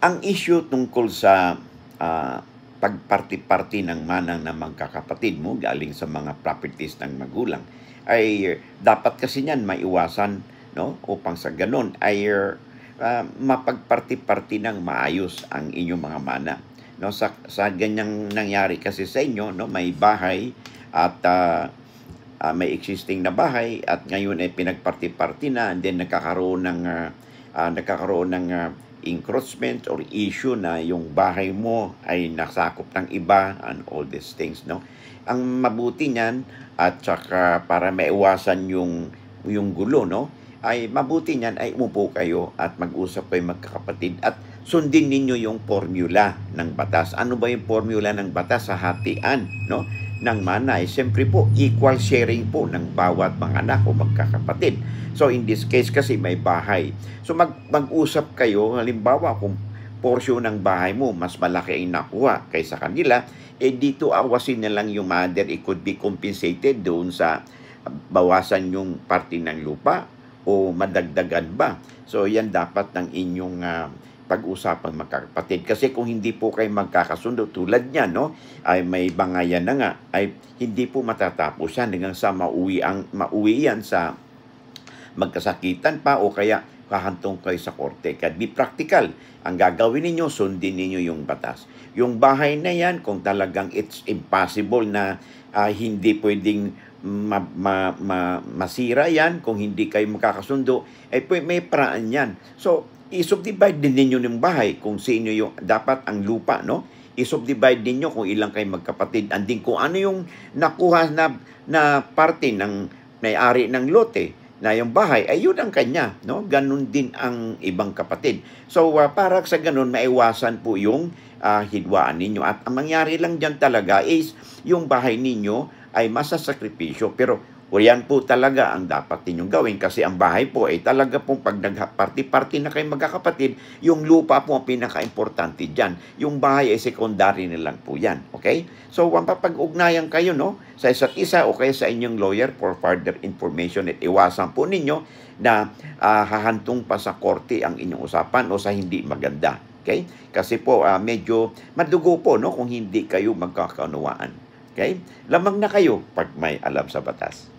Ang issue tungkol sa pagparti-parti ng manang ng magkakapatid mo galing sa mga properties ng magulang ay dapat kasi niyan maiwasan, no? Upang sa ganun ay mapagparti-parti ng maayos ang inyong mga mana. No, sa ganyang nangyari kasi sa inyo, no, may bahay at may existing na bahay at ngayon ay pinagparti-parti na, and then nagkakaroon ng encroachment or issue na yung bahay mo ay nasakop ng iba and all these things, no? Ang mabuti niyan at saka para maiwasan yung gulo, no, ay mabuti niyan ay umupo kayo at mag-usap kayo magkakapatid at sundin ninyo yung formula ng batas. Ano ba yung formula ng batas sa hatian, no, ng mana? Siyempre po, equal sharing po ng bawat mga anak o magkakapatid. So in this case kasi may bahay. So mag-usap kayo, halimbawa kung porsyon ng bahay mo mas malaki ang nakuha kaysa kanila, dito awasin na lang yung mother, it could be compensated doon sa bawasan yung parte ng lupa o madagdagan ba. So yan dapat ng inyong pag-usapan magkakapatid. Kasi kung hindi po kayo magkakasundo tulad niya, no, ay may bangayan na nga, ay hindi po matatapos yan hanggang sa mauwi yan sa magkasakitan pa o kaya kahantong kayo sa korte. Kaya be practical. Ang gagawin ninyo, sundin ninyo yung batas. Yung bahay na yan, kung talagang it's impossible na hindi pwedeng masira yan, kung hindi kayo makakasundo, may paraan yan. So, i-subdivide din ninyo ng bahay kung sino yung dapat ang lupa, no? I-subdivide ninyo kung ilang kayo magkapatid. And din kung ano yung nakuha na parte ng may-ari ng lote, na yung bahay, ay yun ang kanya, no? Ganun din ang ibang kapatid. So, para sa ganun, maiwasan po yung hidwaan ninyo. At ang mangyari lang dyan talaga is, yung bahay ninyo ay masasakripisyo. Pero, yan po talaga ang dapat ninyong gawin kasi ang bahay po ay talaga pong pag nagparti-parti na kayo magkakapatid, yung lupa po ang pinaka-importante dyan. Yung bahay ay secondary na lang po yan. Okay? So, mapapag-ugnayan kayo, no, sa isa't isa o kaya sa inyong lawyer for further information at iwasan po ninyo na hahantong pa sa korte ang inyong usapan o sa hindi maganda. Okay? Kasi po medyo madugo po, no, kung hindi kayo magkakaunawaan. Okay? Lamang na kayo pag may alam sa batas.